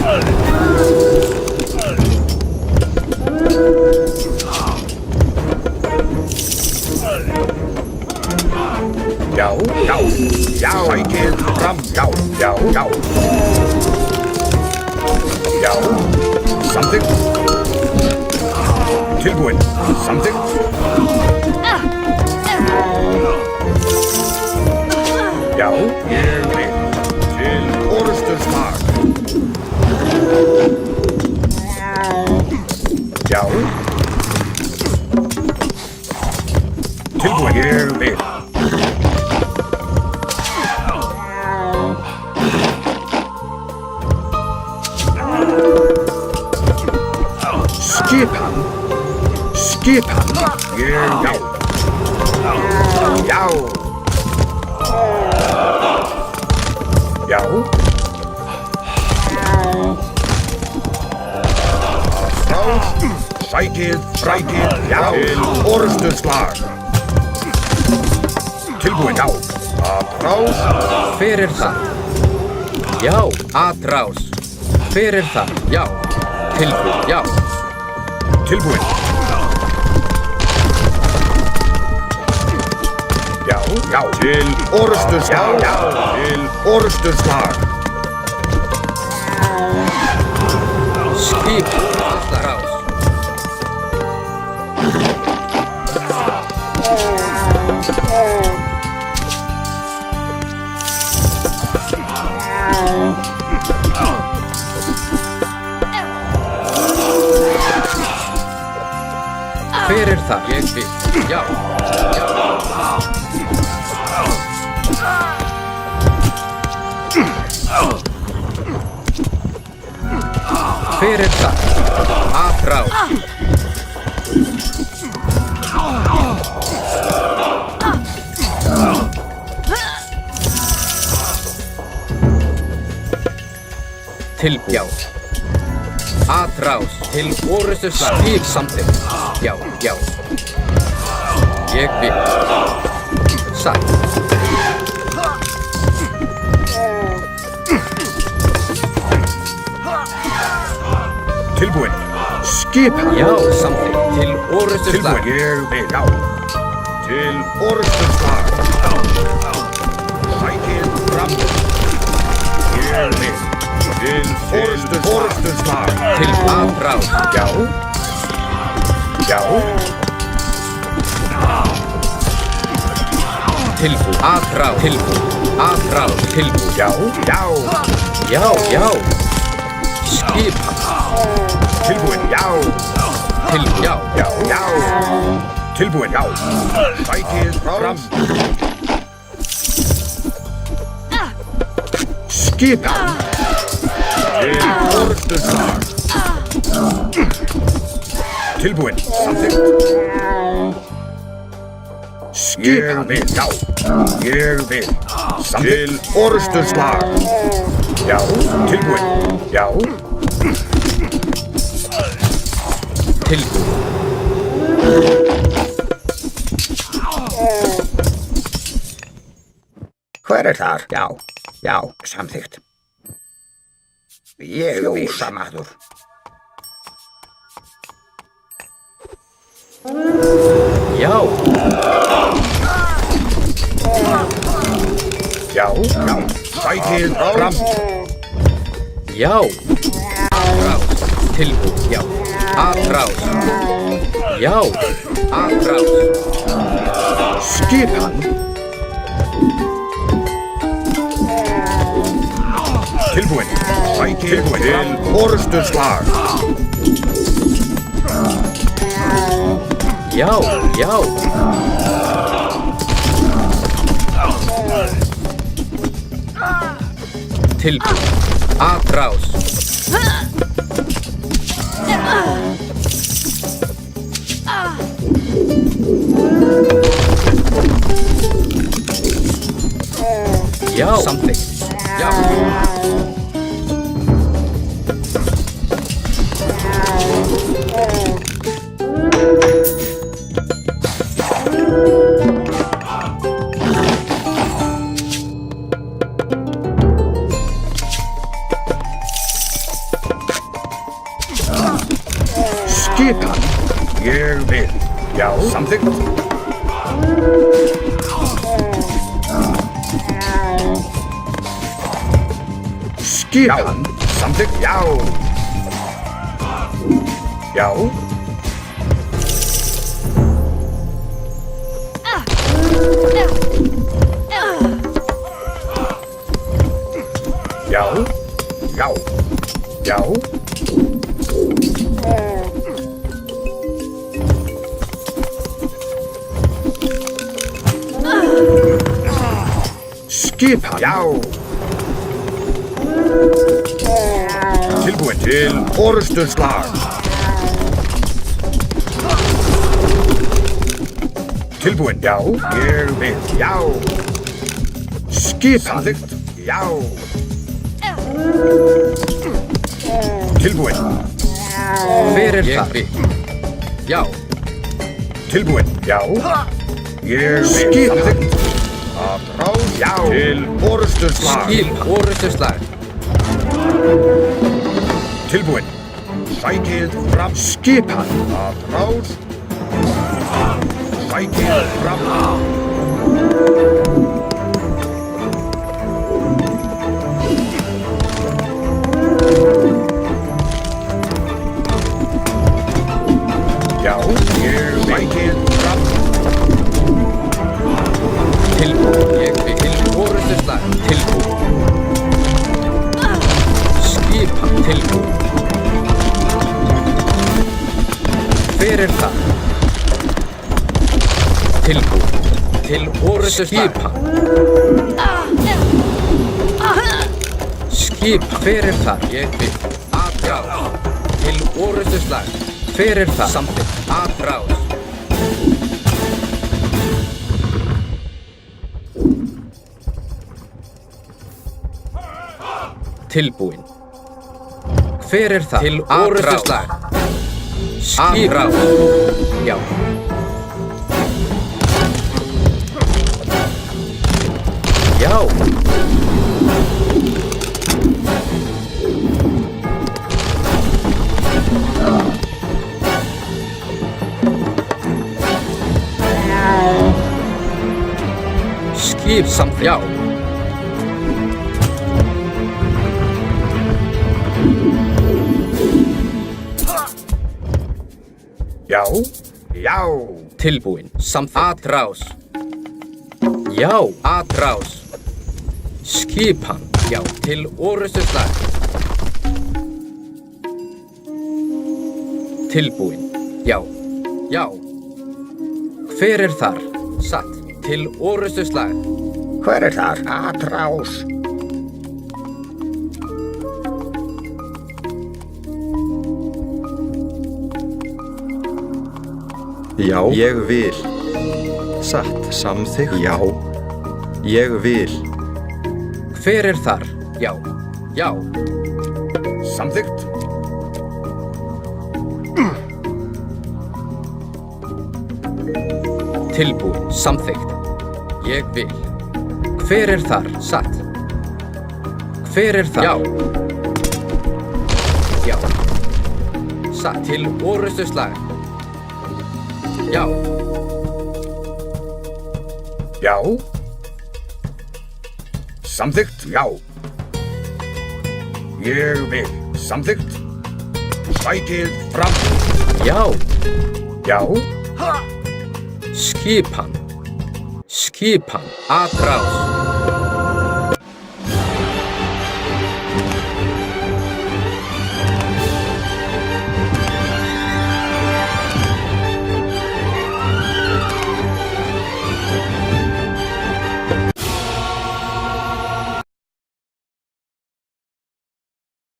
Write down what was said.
Já, já, já, sækið fram, já, já, já. Já, samþykkt. Tilbúin, samþykkt. Já, ég vil til orrustuslag. Já. Tilbúin, ég vil. Skipan, ég, já. Já. Já. Sækið, já. Til orrustuslag. Tilbúin, já. Atrás. Fyrir það. Já, atrás. Fyrir það, já. Tilbúin, já. Tilbúin. Já, já. Til orrustuslag. Já, til orrustuslag. Skip, atrás. Fyrir það, ég vil, já, já. Fyrir það, atrás. Tilbúin. Atrás til orrustuslag. Skip samþykkt. Já, já. Ég vil. Sætt. Tilbúin. Skipan. Já, samþykkt. Til orrustuslag. Tilbúin, ég vil, já. Til orrustuslag. Sækið fram. Ég vil. Til orrustuslag. Til atrás. Já. Já. Tilbúin. Atrás. Tilbúin. Atrás. Tilbúin. Já. Já. Já, já. Skipan. Tilbúin, já. Tilbúin, já. Já, já. Tilbúin, já. Sækið fram. Skipan. Til orrustuslag. Tilbúin, samþykkt. Skipan, já. Ég vil. Til orrustuslag. Já, tilbúin. Já. Tilbúin. Hver þar? Já, já, samþykkt. Ég húsamaður. Já. Já, já. Sækið fram. Já. Atrás. Tilbúin, já. Atrás. Já. Atrás. Skipan. Tilbúin. Sækið til orrustuslag. Já, já. Tilbúin. Atrás. Já. Samþykkt. Já. Já, samþykkt. Skipan. Samþykkt. Já. Já. Já. Já. Já. Skipan. Já. Tilbúin til orustuslag. Tilbúin. Já. Ég vil. Já. Skipan. Samþykkt. Já. Tilbúin. Hver er Ég þar? vil. Já. Tilbúin. Já. Ég vil. Samþykkt. Að ráð. Já. Til orustuslag. Skip orustuslag. Tilbúin. Sækið fram. Skipan. Að ráð. Sækið fram. Já, ég sækið fram. Tilbúin. Ég vil. Til orustuslag. Tilbúin. Skipan. Tilbúin. Hver er það? Tilbúin. Til orustuslag. Skipan. Skipan. Hver er það? Ég vil. Atráð. Til orustuslag. Hver er það? Samþykkt. Atráð. Tilbúin. Hver er það? Til orustuslag. Atráð. Já. Já. Skip samt. Já. Já, já. Tilbúin. Samþykkt. Atrás. Já. Atrás. Skipan. Já. Til orustuslag. Tilbúin. Já. Já. Hver er þar? Satt. Til orustuslag. Hver er þar? Atrás. Já, ég vil. Satt, samþykkt. Já, ég vil. Hver er þar? Já. Já. Samþykkt. Tilbúin. Samþykkt. Ég vil. Hver er þar? Satt. Hver er þar? Já. Já. Satt. Til orustuslag. Já. Já. Samþykkt. Já. Ég vil. Samþykkt. Sækið fram. Já. Já. Skipan. Skipan. Atrás.